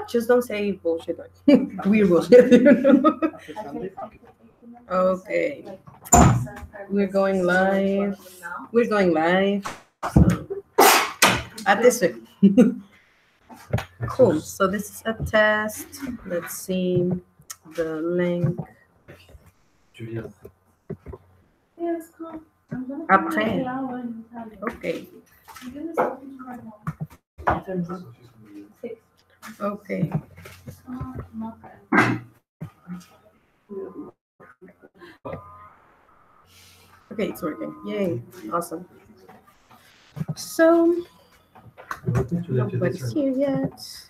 just don't say bullshit, like weird bullshit. Okay, we're going live. We're going live. So, at this way. Cool. So this is a test. Let's see the link. Après. Okay. Okay. Okay, it's working. Yay. Awesome. So, nobody's here yet.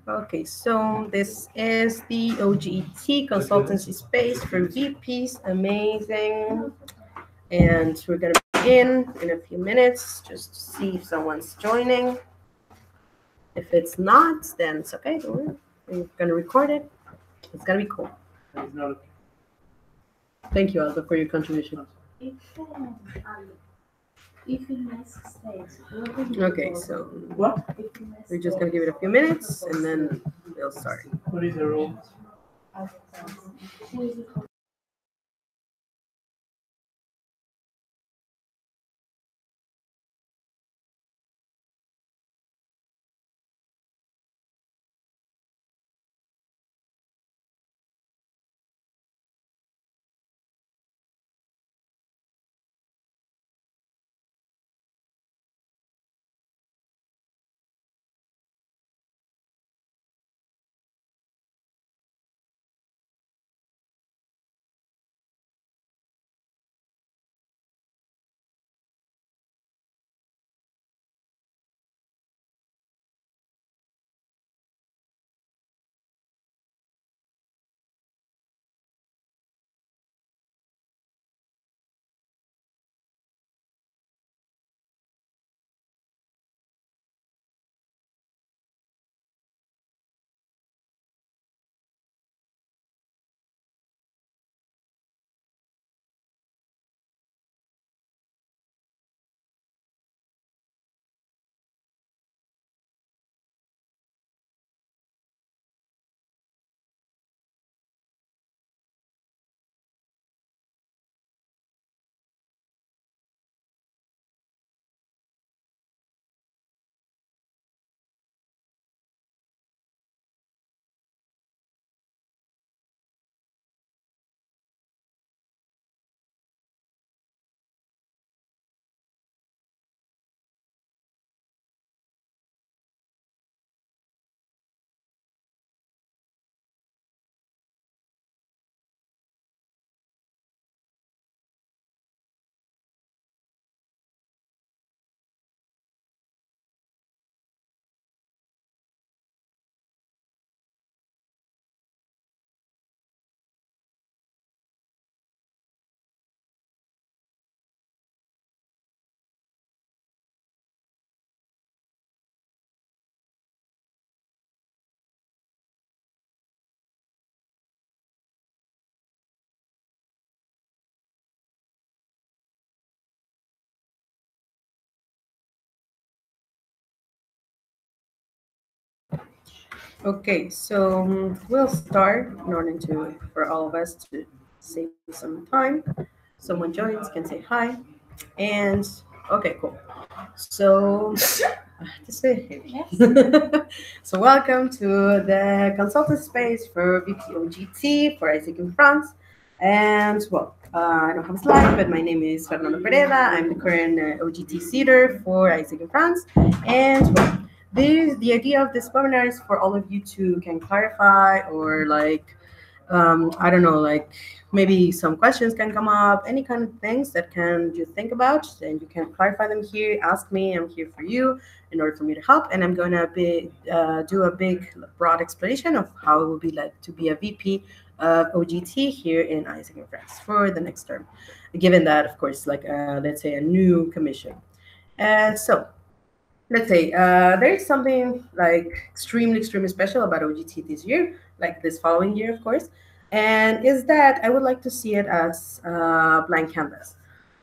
Okay, so this is the oGET consultancy space for VPs. Amazing. And we're going to begin in a few minutes just to see if someone's joining. If it's not, then it's okay. Don't worry. We're going to record it. It's going to be cool. Thank you, Aldo, for your contribution. Okay, so What? we're just going to give it a few minutes and then we'll start. What is the rule? Okay, so we'll start in order for all of us to save some time. Someone joins, can say hi. And okay, cool. So this is so welcome to the consultant space for VPOGT for Isaac in France. And well, I don't have a slide, but my name is Fernando Pereira. I'm the current OGT seater for Isaac in France. And well, the idea of this webinar is for all of you to can clarify or like I don't know, like maybe some questions can come up, any kind of things that can you think about, and you can clarify them here. Ask me, I'm here for you in order for me to help. And I'm gonna do a big, broad explanation of how it will be like to be a VP of OGT here in Isaac in France for the next term, given that, of course, like let's say a new commission. So let's say there's something like extremely special about OGT this year, like this following year, of course, and is that I would like to see it as a blank canvas.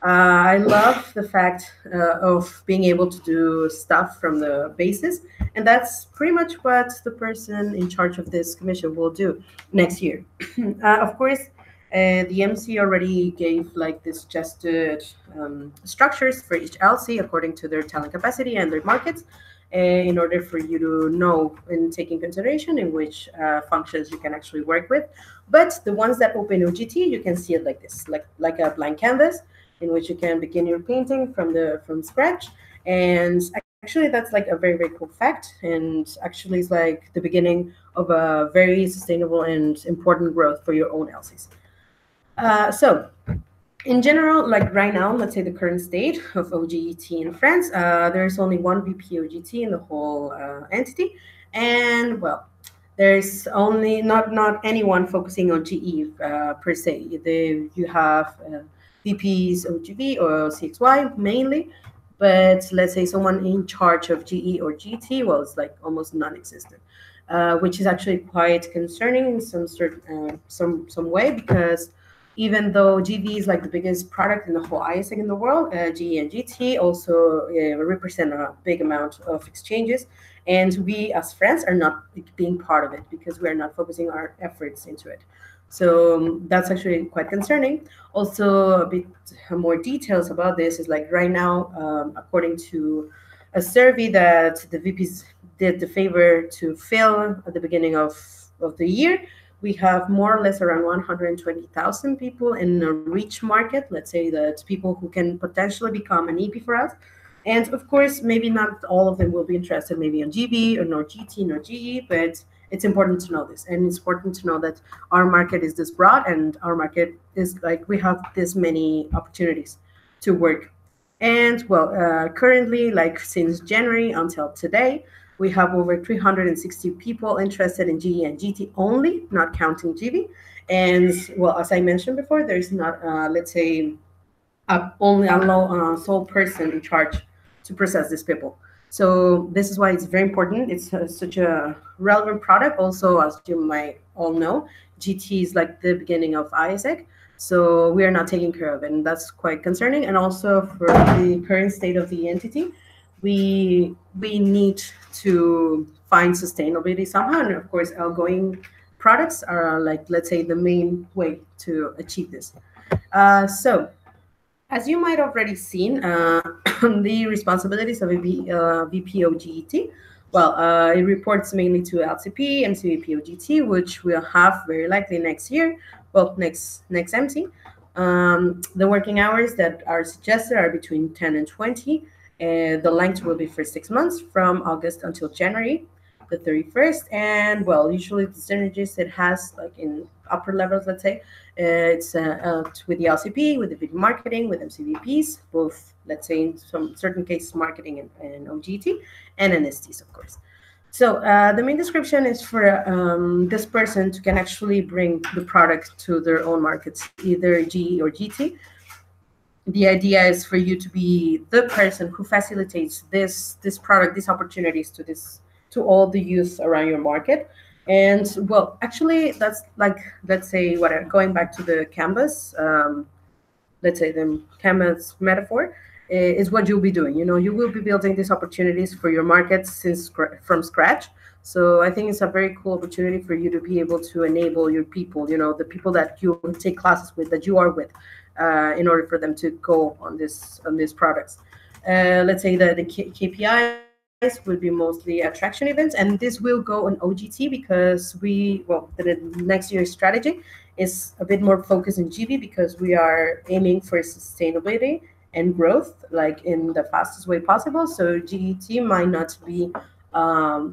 I love the fact of being able to do stuff from the basis, and that's pretty much what the person in charge of this commission will do next year. Of course, the MC already gave like the suggested structures for each LC according to their talent capacity and their markets, in order for you to know and take in consideration in which functions you can actually work with. But the ones that open OGT, you can see it like this, like a blank canvas in which you can begin your painting from scratch. And actually, that's like a very cool fact, and actually is like the beginning of a very sustainable and important growth for your own LCs. So in general, like right now, let's say the current state of OGET in France, there's only one VP OGT in the whole entity, and well, there's only not anyone focusing on GE per se. You have VPs OGV or CXY mainly, but let's say someone in charge of GE or GT, well, it's like almost non-existent, which is actually quite concerning in some certain some way, because even though GV is like the biggest product in the whole ISEC in the world, GE and GT also represent a big amount of exchanges. And we as France are not being part of it because we are not focusing our efforts into it. So that's actually quite concerning. Also, a bit more details about this is like right now, according to a survey that the VPs did the favor to fill at the beginning of the year, we have more or less around 120,000 people in a reach market. Let's say that people who can potentially become an EP for us. And of course, maybe not all of them will be interested maybe on GB or nor GT nor GE, but it's important to know this. And it's important to know that our market is this broad, and our market is like we have this many opportunities to work. And well, currently, like since January until today, we have over 360 people interested in GE and GT only, not counting GB. And well, as I mentioned before, there's not, let's say, only a sole person in charge to process these people. So this is why it's very important. It's such a relevant product. Also, as you might all know, GT is like the beginning of ISEC. So we are not taking care of it, and that's quite concerning. And also for the current state of the entity, we need to find sustainability somehow. And of course, outgoing products are like, let's say, the main way to achieve this. So as you might already seen, the responsibilities of a VP OGET, well, it reports mainly to LCP, MCVP OGT, which we'll have very likely next year, well, next MC. The working hours that are suggested are between 10 and 20. The length will be for 6 months from August until January the 31st. And well, usually the synergies it has, like in upper levels, let's say, it's with the LCP, with the video marketing, with MCVPs, both, let's say, in some certain cases, marketing and OGT, and NSTs, of course. So the main description is for this person to can actually bring the product to their own markets, either GE or GT. The idea is for you to be the person who facilitates this product, these opportunities to all the youth around your market. And well, actually, that's like, let's say, going back to the canvas, let's say the canvas metaphor, is what you'll be doing. You know, you will be building these opportunities for your markets from scratch. So I think it's a very cool opportunity for you to be able to enable your people, you know, the people that you take classes with, that you are with, in order for them to go on these products. Let's say that the KPIs would be mostly attraction events, and this will go on OGT because the next year's strategy is a bit more focused in GV because we are aiming for sustainability and growth, like in the fastest way possible. So GET might not be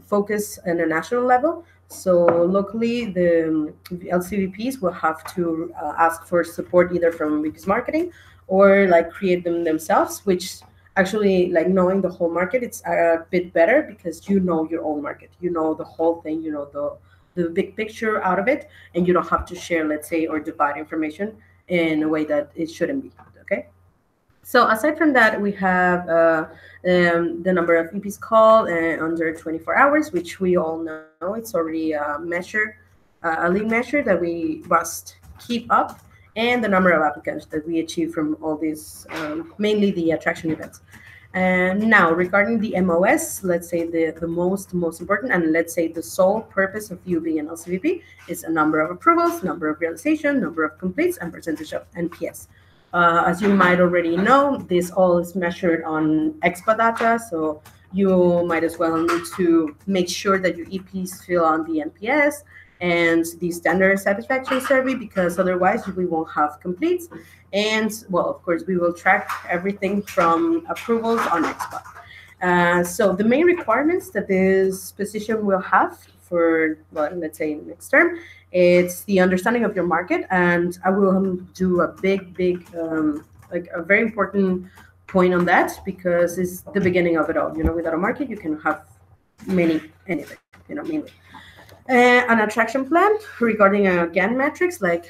focused on a national level. So locally, the LCVPs will have to ask for support either from VP's marketing or like create them themselves, which actually, like, knowing the whole market, it's a bit better because you know your own market, you know the whole thing, you know the big picture out of it, and you don't have to share, let's say, or divide information in a way that it shouldn't be. Okay. So aside from that, we have the number of EPs called under 24 hours, which we all know it's already a measure, a lead measure that we must keep up. and the number of applicants that we achieve from all these, mainly the attraction events. And now, regarding the MOS, let's say the most important, and let's say the sole purpose of you being an LCVP is a number of approvals, number of realization, number of completes, and percentage of NPS. As you might already know, this all is measured on expa data, so you might as well need to make sure that your EPs fill on the NPS and the standard satisfaction survey, because otherwise we won't have completes. And well, of course, we will track everything from approvals on expa. So the main requirements that this position will have for, well, let's say next term, it's the understanding of your market. And I will do a big, like a very important point on that, because it's the beginning of it all. Without a market, you can have anything, mainly. An attraction plan regarding, again, metrics like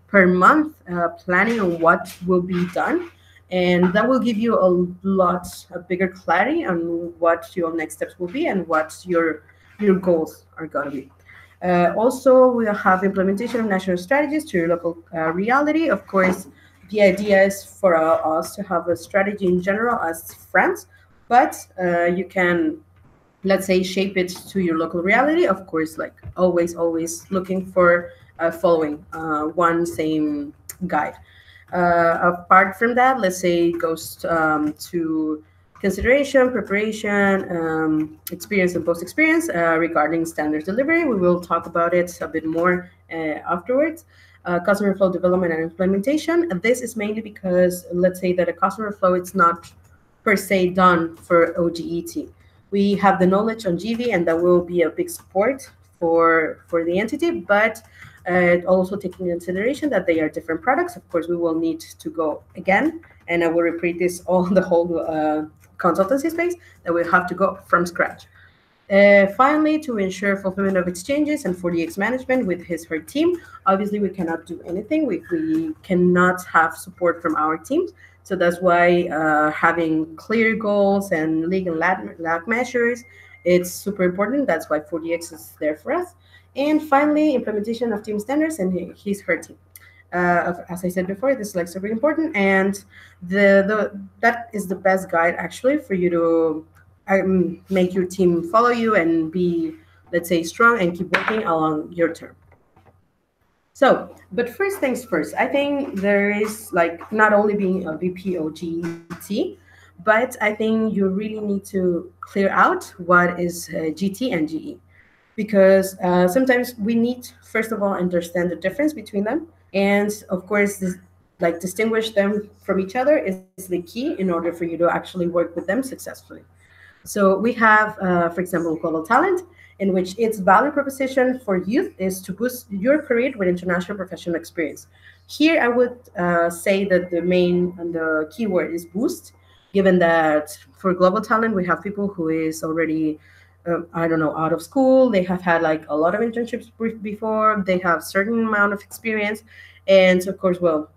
per month, planning on what will be done. And that will give you a bigger clarity on what your next steps will be and what your goals are going to be. Also, we'll have implementation of national strategies to your local reality. Of course, the idea is for us to have a strategy in general as France, but you can, let's say, shape it to your local reality. Of course, like always looking for following one same guide. Apart from that, let's say it goes to consideration, preparation, experience and post-experience regarding standards delivery. We will talk about it a bit more afterwards. Customer flow development and implementation. And this is mainly because, let's say that a customer flow, it's not per se done for oGET. We have the knowledge on GV, and that will be a big support for the entity, but also taking into consideration that they are different products. Of course, we will need to go again, and I will repeat this all the whole consultancy space, that we have to go from scratch. Finally, to ensure fulfillment of exchanges and 40x management with her team. Obviously, we cannot do anything. We cannot have support from our teams. So that's why having clear goals and legal lag measures, it's super important. That's why 40x is there for us. And finally, implementation of team standards and her team. As I said before, this is like super important, and that is the best guide actually for you to make your team follow you and be, let's say, strong and keep working along your term. So, but first things first, I think there is like not only being a VP oGET, but I think you really need to clear out what is GT and GE, because sometimes we need, first of all, understand the difference between them. And of course, distinguish them from each other is the key in order for you to actually work with them successfully. So we have, for example, global talent, in which its value proposition for youth is to boost your career with international professional experience. Here, I would say that the main and the keyword is boost, given that for global talent, we have people who is already, I don't know, out of school. They have had like a lot of internships before. They have certain amount of experience. And of course, well,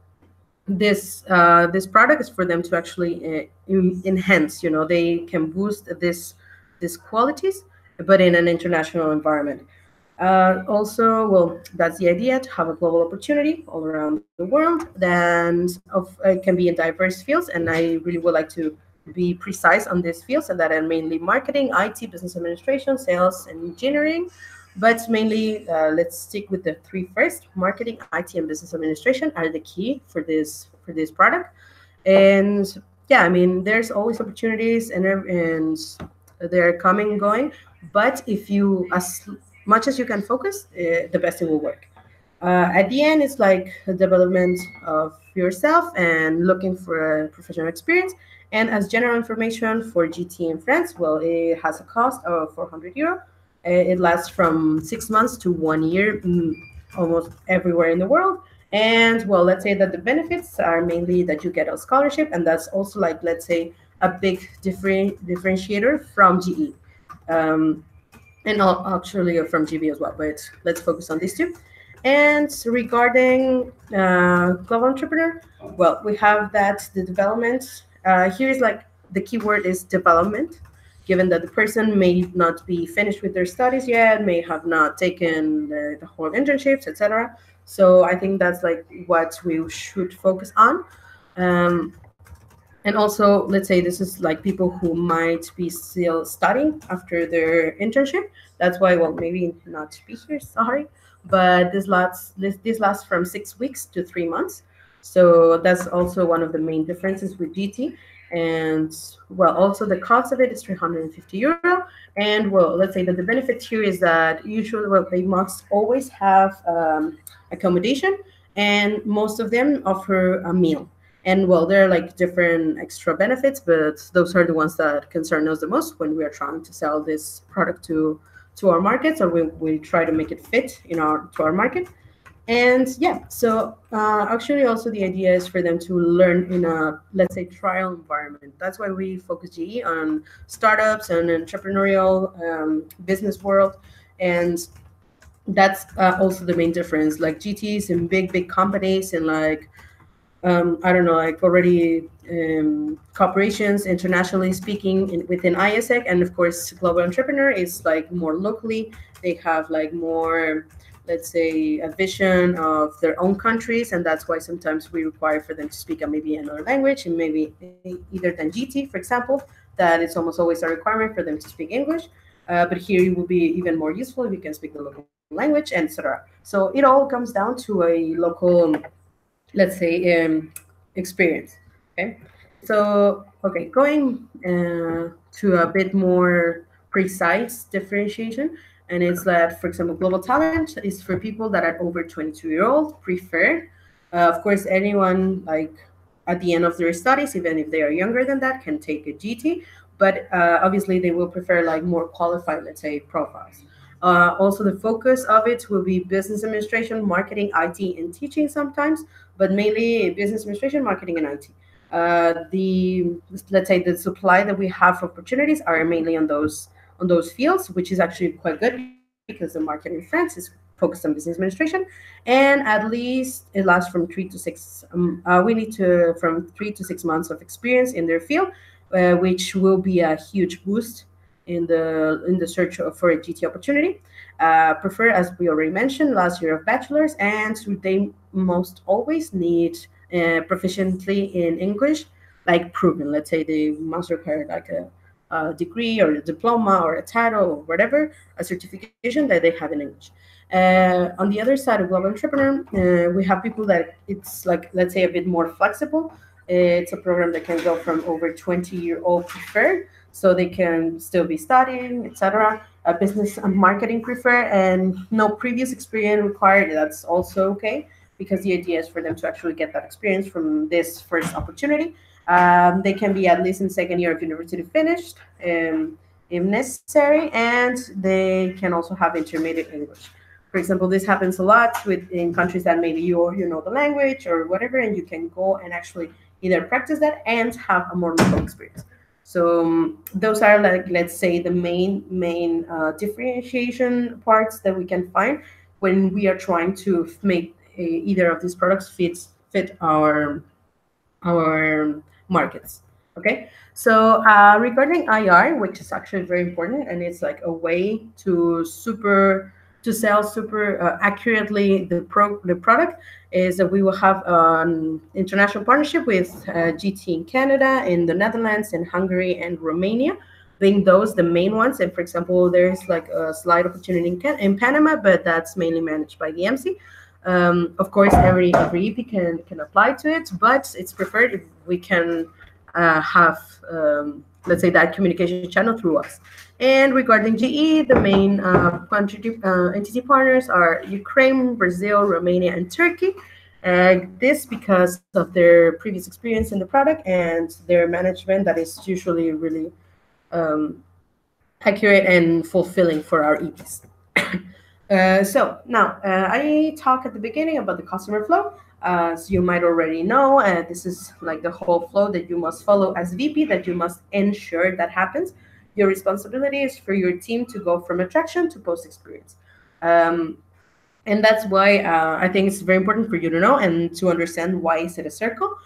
this product is for them to actually enhance, they can boost these qualities, but in an international environment. Also, well, that's the idea, to have a global opportunity all around the world. Then it can be in diverse fields, and I really would like to be precise on these fields, and that are mainly marketing, IT, business administration, sales, and engineering. But mainly, let's stick with the three first. Marketing, IT, and business administration are the key for this product. And yeah, I mean, there's always opportunities, and they're coming and going. But if you, as much as you can focus, the best it will work. At the end, it's like the development of yourself and looking for a professional experience. And as general information for GT in France, well, it has a cost of €400. It lasts from 6 months to 1 year, almost everywhere in the world. And well, let's say that the benefits are mainly that you get a scholarship, and that's also like, let's say, a big differentiator from GE. And actually from GB as well, but let's focus on these two. And regarding global entrepreneur, well, we have that the development. Here is like the keyword is development, given that the person may not be finished with their studies yet, may have not taken the whole internships, etc. So I think that's like what we should focus on. Um, and also, let's say this is like people who might be still studying after their internship. That's why, well, maybe not to be here, sorry, but this lasts from 6 weeks to 3 months. So that's also one of the main differences with GT. And well, also the cost of it is 350 euro. And well, let's say that the benefit here is that usually, well, they must always have accommodation, and most of them offer a meal. And well, there are like different extra benefits, but those are the ones that concern us the most when we are trying to sell this product to our markets, or we try to make it fit in our to our market. And yeah, so actually also the idea is for them to learn in a, let's say, trial environment. That's why we focus GE on startups and entrepreneurial business world. And that's also the main difference. Like GTs in big companies and like I don't know, like already corporations, internationally speaking, within ISEC, and of course, global entrepreneur is like more locally. They have like more, let's say, a vision of their own countries, and that's why sometimes we require for them to speak maybe another language, and maybe either than GT, for example, that it's almost always a requirement for them to speak English. But here it will be even more useful if you can speak the local language, and etc. So it all comes down to a local, let's say, experience. Okay, so okay, going to a bit more precise differentiation, and it's that, for example, global talent is for people that are over 22-year-old prefer. Of course, anyone like at the end of their studies, even if they are younger than that, can take a GT, but obviously they will prefer like more qualified, let's say, profiles. Also, the focus of it will be business administration, marketing, IT, and teaching sometimes, but mainly business administration, marketing, and IT. The let's say the supply that we have for opportunities are mainly on those fields, which is actually quite good because the market in France is focused on business administration, and at least it lasts from 3 to 6. We need to from 3 to 6 months of experience in their field, which will be a huge boost in the search for a GT opportunity. Prefer, as we already mentioned, last year of bachelor's, and they most always need proficiently in English, like proven. Let's say they must require like a degree or a diploma or a title or whatever, a certification that they have in English. On the other side of global entrepreneur, we have people that it's like, let's say, a bit more flexible. It's a program that can go from over 20-year-old preferred, so they can still be studying, etc. Business and marketing prefer, and no previous experience required. That's also okay, because the idea is for them to actually get that experience from this first opportunity. They can be at least in second year of university finished, if necessary, and they can also have intermediate English. For example, this happens a lot in countries that maybe you know the language or whatever, and you can go and actually either practice that and have a more local experience. So those are, like, let's say, the main differentiation parts that we can find when we are trying to make either of these products fit our markets. Okay, so regarding IR, which is actually very important, and it's like a way to sell super accurately the product, is that we will have an international partnership with GT in Canada, in the Netherlands, in Hungary, and Romania, being those the main ones. And for example, there's like a slight opportunity in Panama, but that's mainly managed by the MC. Of course, every EP can apply to it, but it's preferred if we can have, let's say, that communication channel through us. And regarding GE, the main entity partners are Ukraine, Brazil, Romania, and Turkey. This because of their previous experience in the product and their management that is usually really accurate and fulfilling for our EPs. So now I talked at the beginning about the customer flow. As you might already know, this is like the whole flow that you must follow as VP, that you must ensure that happens. Your responsibility is for your team to go from attraction to post experience. And that's why I think it's very important for you to know and to understand why is it a circle.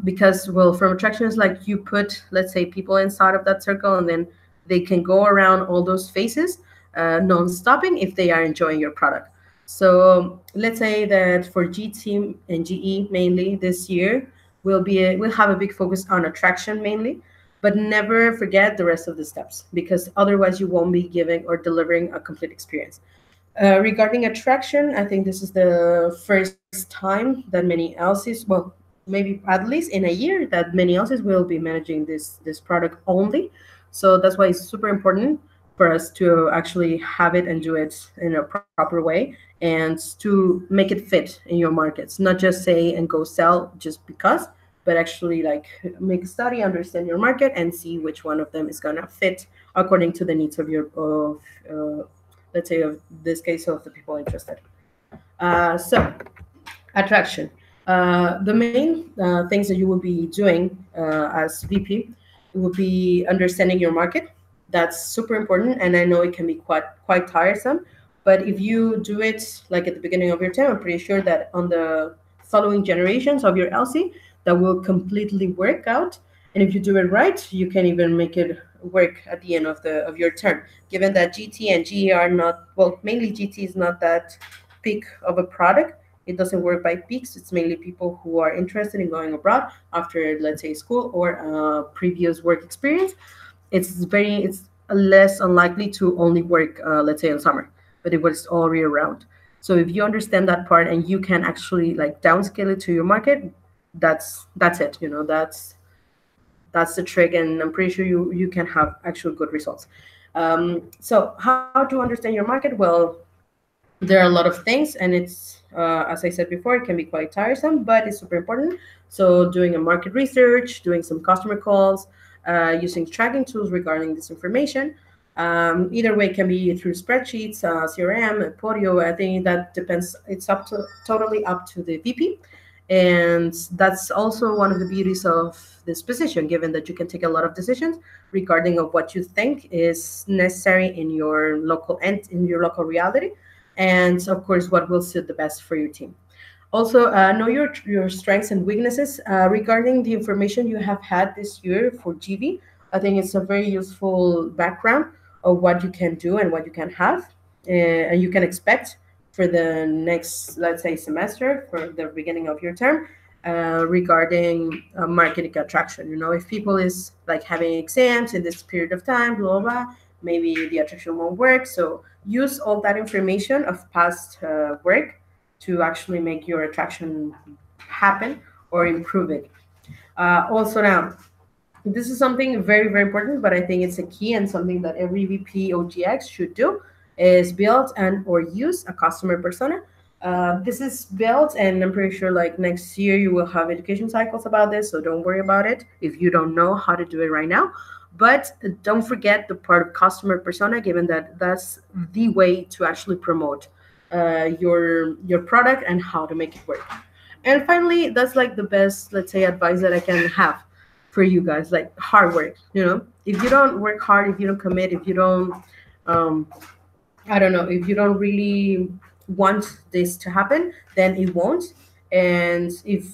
Because, well, from attraction is like you put, let's say, people inside of that circle, and then they can go around all those phases non-stopping if they are enjoying your product. So let's say that for GT and GE mainly this year, we'll have a big focus on attraction mainly, but never forget the rest of the steps because otherwise you won't be giving or delivering a complete experience. Regarding attraction, I think this is the first time that many LCs, well, maybe at least in a year, that many LCs will be managing this product only. So that's why it's super important for us to actually have it and do it in a proper way and to make it fit in your markets, not just say and go sell just because, but actually like make a study, understand your market, and see which one of them is gonna fit according to the needs of your of let's say of this case of the people interested. So attraction. The main things that you will be doing as VP will be understanding your market. That's super important, and I know it can be quite tiresome. But if you do it like at the beginning of your term, I'm pretty sure that on the following generations of your LC, that will completely work out. And if you do it right, you can even make it work at the end of your term. Given that GT and GE are not, well, mainly GT is not that peak of a product. It doesn't work by peaks. It's mainly people who are interested in going abroad after, let's say, school or previous work experience. It's less unlikely to only work, let's say, in summer, but it was all year round. So if you understand that part and you can actually like downscale it to your market, that's it. You know, that's the trick, and I'm pretty sure you can have actual good results. So how to understand your market? Well, there are a lot of things, and it's as I said before, it can be quite tiresome, but it's super important. So doing a market research, doing some customer calls, using tracking tools regarding this information. Either way, can be through spreadsheets, CRM, Podio. I think that depends. It's up to totally up to the VP, and that's also one of the beauties of this position, given that you can take a lot of decisions regarding of what you think is necessary in your local and in your local reality, and of course what will suit the best for your team. Also, know your strengths and weaknesses regarding the information you have had this year for GV. I think it's a very useful background of what you can do and what you can have, and you can expect for the next, let's say, semester for the beginning of your term regarding marketing attraction. You know, if people is like having exams in this period of time, blah, blah, blah, maybe the attraction won't work. So use all that information of past work to actually make your attraction happen or improve it. Also now, this is something very, very important, but I think it's a key and something that every VP OGX should do is build and or use a customer persona. This is built, and I'm pretty sure like next year you will have education cycles about this, so don't worry about it if you don't know how to do it right now. But don't forget the part of customer persona, given that that's the way to actually promote your product and how to make it work. And finally, that's like the best, let's say, advice that I can have for you guys, like hard work. You know, if you don't work hard, if you don't commit, if you don't um, I don't know, if you don't really want this to happen, then it won't. And if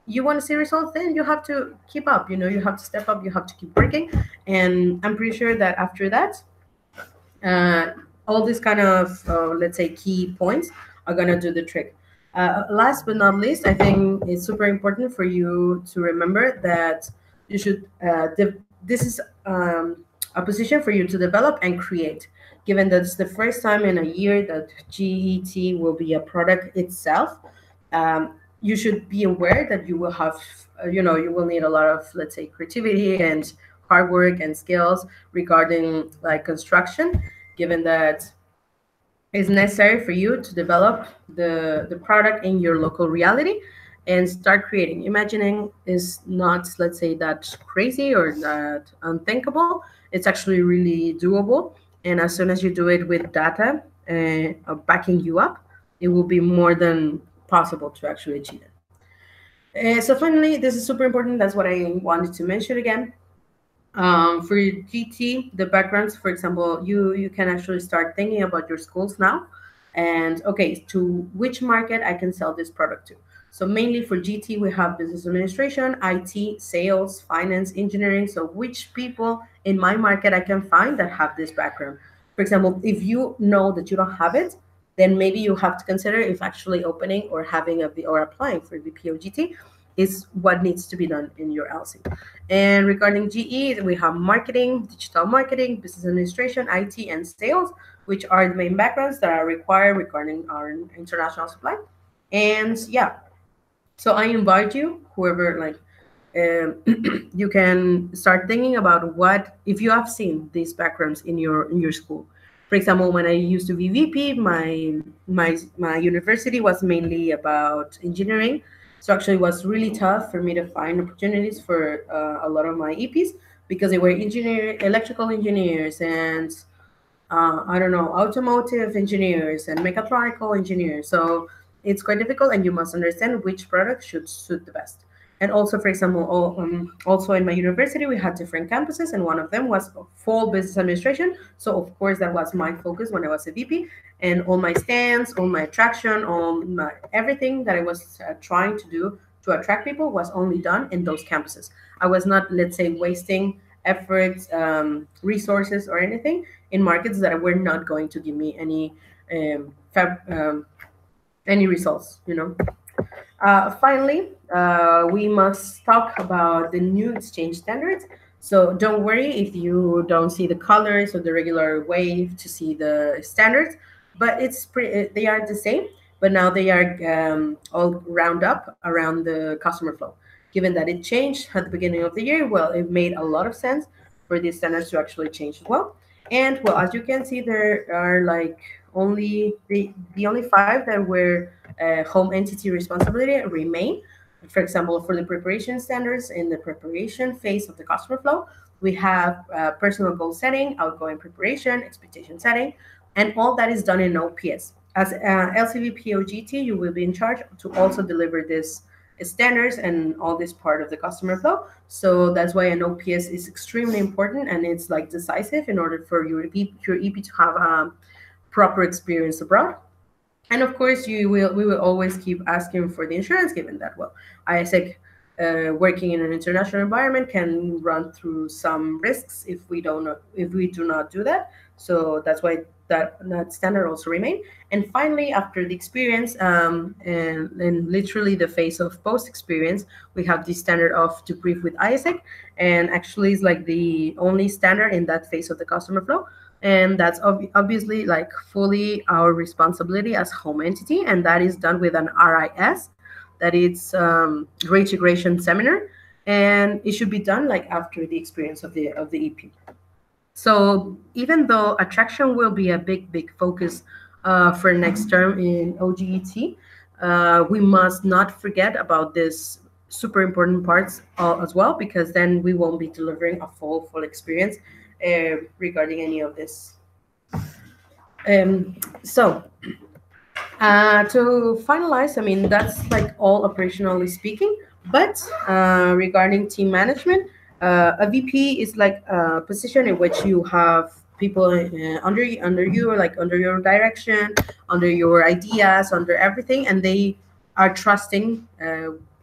you want to see results, then you have to keep up. You know, you have to step up, you have to keep working. And I'm pretty sure that after that, uh, all these kind of, let's say, key points are going to do the trick. Last but not least, I think it's super important for you to remember that you should, this is a position for you to develop and create, given that it's the first time in a year that GET will be a product itself. You should be aware that you will have, you will need a lot of, let's say, creativity and hard work and skills regarding like construction, given that it's necessary for you to develop the product in your local reality and start creating. Imagining is not, let's say, that crazy or that unthinkable. It's actually really doable. And as soon as you do it with data backing you up, it will be more than possible to actually achieve it. So finally, this is super important. That's what I wanted to mention again. For GT, the backgrounds, for example, you can actually start thinking about your schools now, and okay, to which market I can sell this product to. So mainly for GT, we have business administration, IT, sales, finance, engineering. So which people in my market I can find that have this background. For example, if you know that you don't have it, then maybe you have to consider if actually opening or having or applying for VP oGT is what needs to be done in your LC. And regarding GE, we have marketing, digital marketing, business administration, IT, and sales, which are the main backgrounds that are required regarding our international supply. And yeah, so I invite you, whoever like you can start thinking about what if you have seen these backgrounds in your school. For example, when I used to be VP, my university was mainly about engineering, so actually it was really tough for me to find opportunities for a lot of my EPs because they were electrical engineers, and I don't know, automotive engineers and mechatronical engineers. So it's quite difficult, and you must understand which product should suit the best. And also, for example, also in my university, we had different campuses, and one of them was full business administration. So of course, that was my focus when I was a VP, and all my stands, all my attraction, everything that I was trying to do to attract people was only done in those campuses. I was not, let's say, wasting efforts, resources, or anything in markets that were not going to give me any results. Finally, we must talk about the new exchange standards. So don't worry if you don't see the colors or the regular way to see the standards, but they are the same, but now they are all round up around the customer flow. Given that it changed at the beginning of the year, well, it made a lot of sense for these standards to actually change as well. And well, as you can see, there are like only the only five that were home entity responsibility remain. For example, for the preparation standards in the preparation phase of the customer flow, we have personal goal setting, outgoing preparation, expectation setting, and all that is done in OPS. As LCVP oGT, you will be in charge to also deliver this standards and all this part of the customer flow. So that's why an OPS is extremely important, and it's like decisive in order for your EP to have proper experience abroad. And of course, we will always keep asking for the insurance, given that, well, ISEC working in an international environment can run through some risks if we do not do that. So that's why that standard also remain. And finally, after the experience and literally the phase of post experience, we have the standard of to brief with ISEC, and actually is like the only standard in that phase of the customer flow. And that's obviously like fully our responsibility as home entity, and that is done with an RIS, that it's reintegration seminar, and it should be done like after the experience of the EP. So even though attraction will be a big focus for next term in oGET, we must not forget about this super important parts as well, because then we won't be delivering a full experience regarding any of this. So to finalize, I mean, that's like all operationally speaking, but regarding team management, a VP is like a position in which you have people under you, or like under your direction, under your ideas, under everything, and they are trusting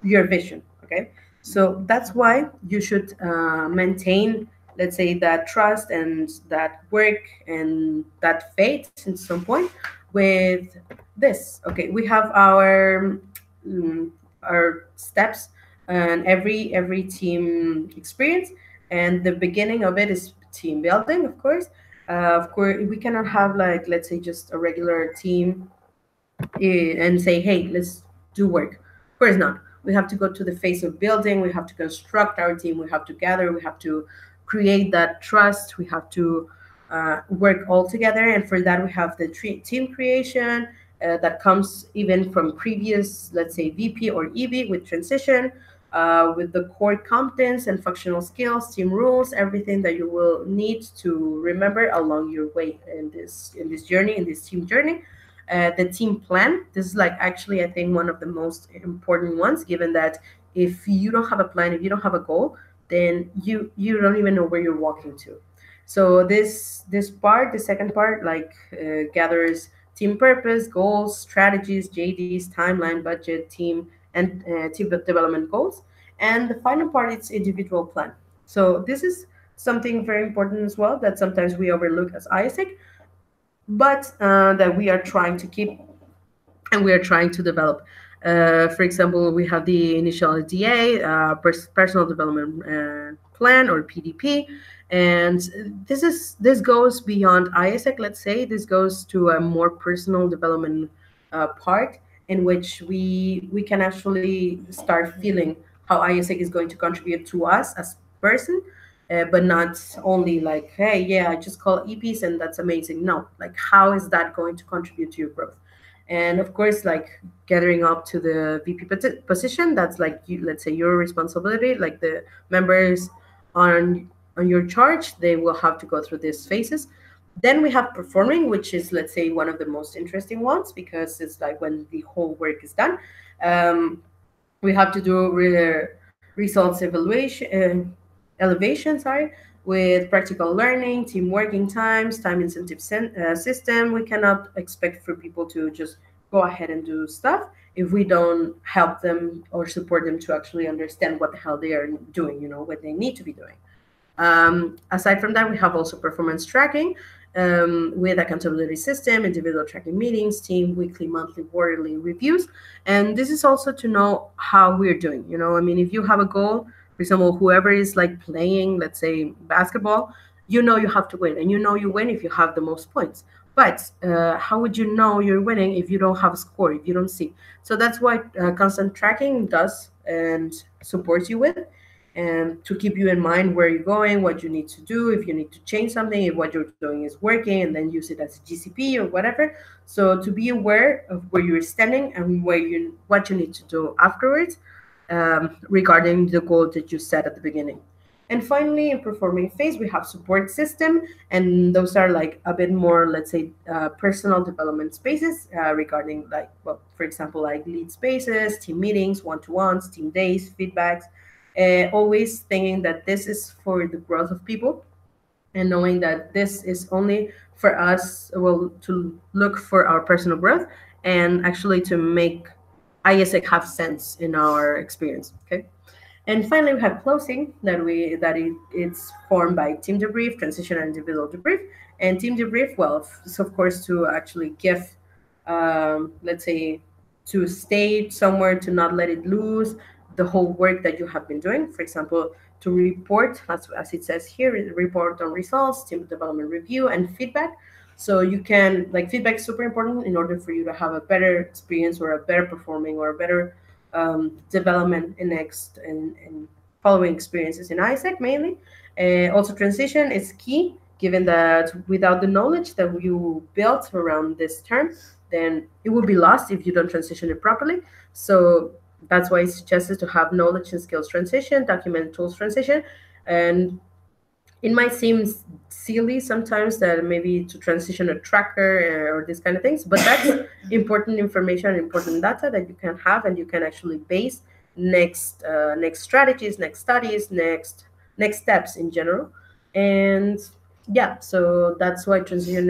your vision. Okay, so that's why you should maintain, let's say, that trust and that work and that faith at some point with this. Okay, we have our steps and every team experience, and the beginning of it is team building, of course. We cannot have, like, let's say, just a regular team and say, hey, let's do work. Of course not. We have to go to the phase of building. We have to construct our team. We have to gather. We have to create that trust. We have to work all together. And for that, we have the team creation that comes even from previous, let's say, VP or EV with transition, with the core competence and functional skills, team rules, everything that you will need to remember along your way in this journey, in this team journey. The team plan. This is like actually, I think, one of the most important ones, given that if you don't have a plan, if you don't have a goal, then you don't even know where you're walking to. So this part, the second part, like gathers team purpose, goals, strategies, JDs, timeline, budget, team, and team development goals. And the final part is individual plan. So this is something very important as well that sometimes we overlook as ISEC. but that we are trying to keep and we are trying to develop. For example, we have the initial DA, personal development plan, or PDP, and this goes beyond ISEC. Let's say this goes to a more personal development part in which we can actually start feeling how ISEC is going to contribute to us as person, but not only like, hey, yeah, I just call EPs and that's amazing. No, like how is that going to contribute to your growth? And of course, like gathering up to the VP position, that's like you, let's say your responsibility. Like the members on your charge, they will have to go through these phases. Then we have performing, which is, let's say, one of the most interesting ones, because it's like when the whole work is done. We have to do results elevation, sorry, with practical learning, team working times, time incentive system. We cannot expect for people to just go ahead and do stuff if we don't help them or support them to actually understand what the hell they are doing, what they need to be doing. Aside from that, we have also performance tracking with accountability system, individual tracking meetings, team weekly, monthly, quarterly reviews. And this is also to know how we're doing. I mean, if you have a goal, for example, whoever is like playing, let's say, basketball, you have to win. And you win if you have the most points. But how would you know you're winning if you don't have a score, if you don't see? So that's what constant tracking does and supports you with, and to keep you in mind where you're going, what you need to do, if you need to change something, if what you're doing is working, and then use it as a GCP or whatever. So to be aware of where you're standing and what you need to do afterwards, regarding the goal that you set at the beginning. And finally, in performing phase, we have support system, and those are like a bit more, let's say, personal development spaces regarding, like, well, for example, like lead spaces, team meetings, one-to-ones, team days, feedbacks, always thinking that this is for the growth of people, and knowing that this is only for us, well, to look for our personal growth and actually to make ISEC have sense in our experience. Okay. And finally, we have closing it's formed by team debrief, transition, and individual debrief. And team debrief, well, is of course to actually give, let's say, to stay somewhere, to not let it lose the whole work that you have been doing. For example, to report, as it says here, report on results, team development review, and feedback. So you can, like, feedback is super important in order for you to have a better experience or a better performing or a better development in following experiences in ISEC mainly. Also, transition is key, given that without the knowledge that you built around this term, then it will be lost if you don't transition it properly. So that's why it's suggested to have knowledge and skills transition, document tools transition. And it might seem silly sometimes that maybe to transition a tracker or these kind of things, but that's important information, important data that you can have, and you can actually base next strategies, next studies, next steps in general. And yeah, so that's why transition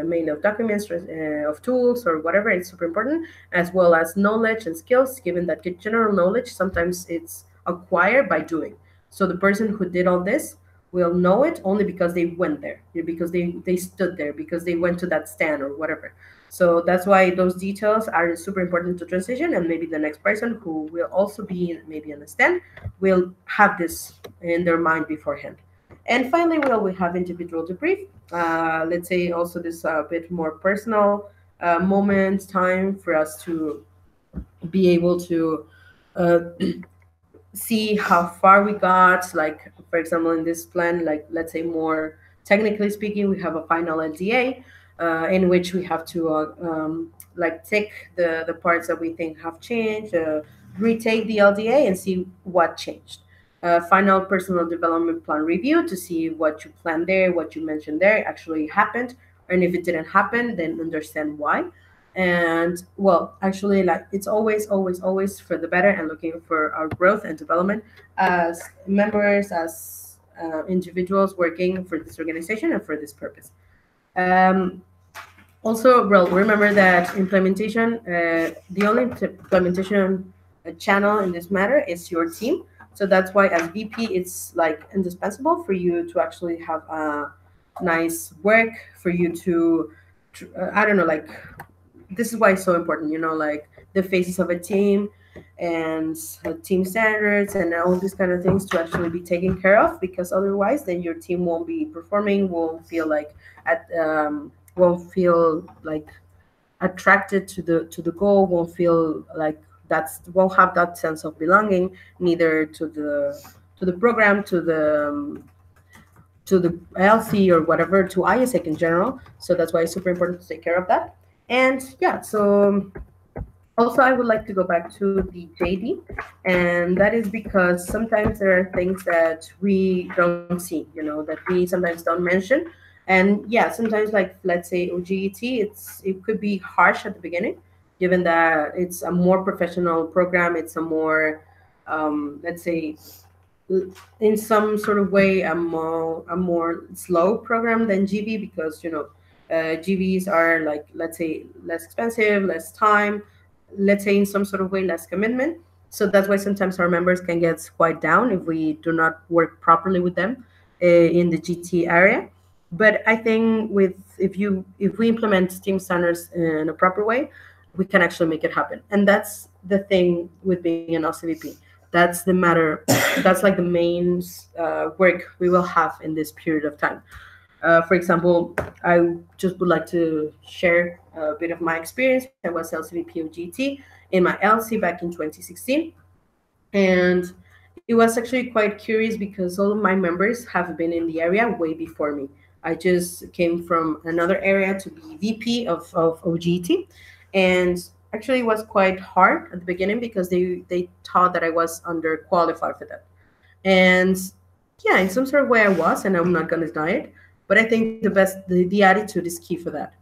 mainly of documents, of tools or whatever, it's super important, as well as knowledge and skills, given that general knowledge sometimes it's acquired by doing. So the person who did all this will know it only because they went there, because they stood there, because they went to that stand or whatever. So that's why those details are super important to transition, and maybe the next person who will also be maybe on the stand will have this in their mind beforehand. And finally, we have individual debrief. Let's say also this a bit more personal moment, time for us to be able to see how far we got. Like, for example, in this plan, like, let's say more technically speaking, we have a final LDA in which we have to like take the parts that we think have changed, retake the LDA and see what changed. Final personal development plan review to see what you planned there, what you mentioned there actually happened, and if it didn't happen, then understand why. And well, actually, like, it's always for the better and looking for our growth and development as members, as individuals working for this organization and for this purpose. um, Also, well, remember that implementation, the only implementation channel in this matter is your team. So that's why as VP, it's like indispensable for you to actually have a nice work, for you to I don't know, like this is why it's so important, like the faces of a team and team standards and all these kind of things to actually be taken care of, because otherwise then your team won't be performing, won't feel like attracted to the goal, won't feel like won't have that sense of belonging, neither to the program, to the LC or whatever, to ISEC in general. So that's why it's super important to take care of that. And yeah, so also I would like to go back to the JD, and that is because sometimes there are things that we don't see, that we sometimes don't mention. And yeah, sometimes, like let's say oGET, it could be harsh at the beginning, given that it's a more professional program. It's a more, let's say, in some sort of way a more slow program than GB, because GVs are, like, let's say, less expensive, less time, let's say in some sort of way less commitment. So that's why sometimes our members can get quite down if we do not work properly with them in the GT area. But I think if we implement team standards in a proper way, we can actually make it happen. And that's the thing with being an LCVP. That's the matter. That's like the main work we will have in this period of time. For example, I just would like to share a bit of my experience. I was LCVP of GT in my LC back in 2016. And it was actually quite curious because all of my members have been in the area way before me. I just came from another area to be VP of oGET. And actually, it was quite hard at the beginning because they thought that I was underqualified for that. And yeah, in some sort of way I was, and I'm not going to deny it. But I think the attitude is key for that.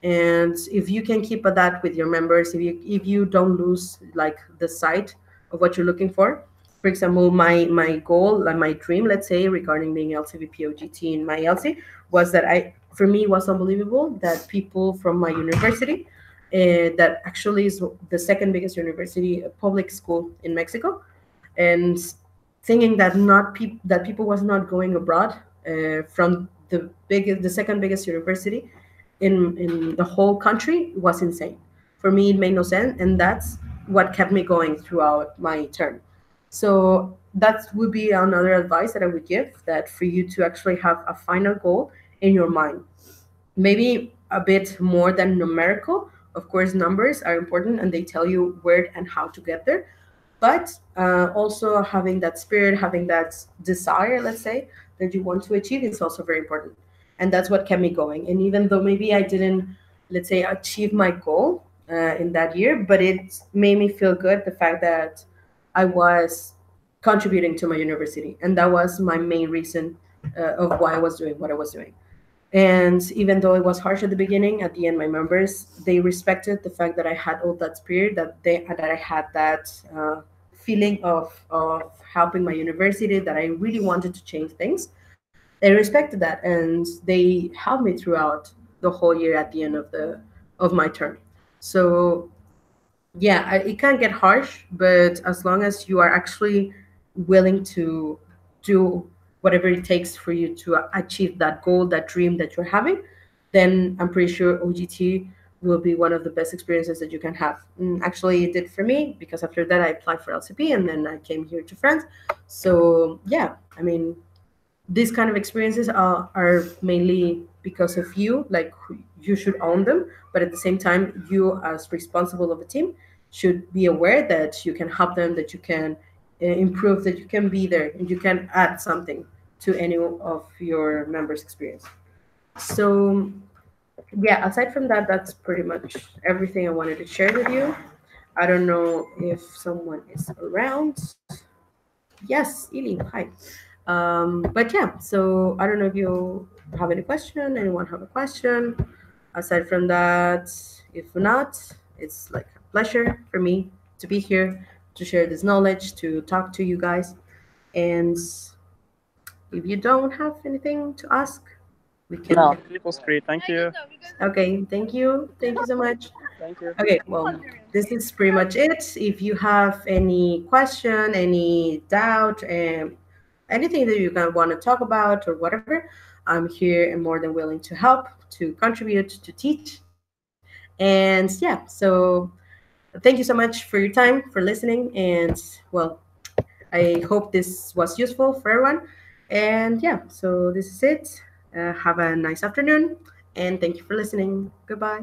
And if you can keep at that with your members, if you don't lose like the sight of what you're looking for example, my goal, like my dream, let's say, regarding being LCVP oGET in my LC, was that for me, it was unbelievable that people from my university, that actually is the second biggest university, public school in Mexico, and thinking that not that people was not going abroad from the second biggest university in the whole country was insane. For me, it made no sense, and that's what kept me going throughout my term. So that would be another advice that I would give, that for you to actually have a final goal in your mind, maybe a bit more than numerical. Of course, numbers are important and they tell you where and how to get there, but also having that spirit, having that desire, let's say, that you want to achieve is also very important. And that's what kept me going. And even though maybe I didn't, let's say, achieve my goal in that year, but it made me feel good, the fact that I was contributing to my university. And that was my main reason of why I was doing what I was doing. And even though it was harsh at the beginning, at the end, my members, they respected the fact that I had all that spirit, that I had that feeling of helping my university, that I really wanted to change things. They respected that, and they helped me throughout the whole year at the end of my term. So yeah, it can get harsh, but as long as you are actually willing to do whatever it takes for you to achieve that goal, that dream that you're having, then I'm pretty sure oGET will be one of the best experiences that you can have. And actually, it did for me, because after that I applied for LCP and then I came here to France. So yeah, I mean, these kind of experiences are mainly because of you. Like, you should own them, but at the same time, you as responsible of a team should be aware that you can help them, that you can improve, that you can be there, and you can add something to any of your members' experience. So yeah, aside from that, that's pretty much everything I wanted to share with you. I don't know if someone is around. Yes, Ili, hi. But yeah, so I don't know if you have any question, anyone have a question. Aside from that, if not, it's like a pleasure for me to be here, to share this knowledge, to talk to you guys. And if you don't have anything to ask, we can. No, it was great. Thank you. Okay, thank you. Thank you so much. Thank you. Okay, well, this is pretty much it. If you have any question, any doubt, anything that you want to talk about or whatever, I'm here and more than willing to help, to contribute, to teach. And yeah, so thank you so much for your time, for listening, and well, I hope this was useful for everyone. And yeah, so this is it. Have a nice afternoon, and thank you for listening. Goodbye.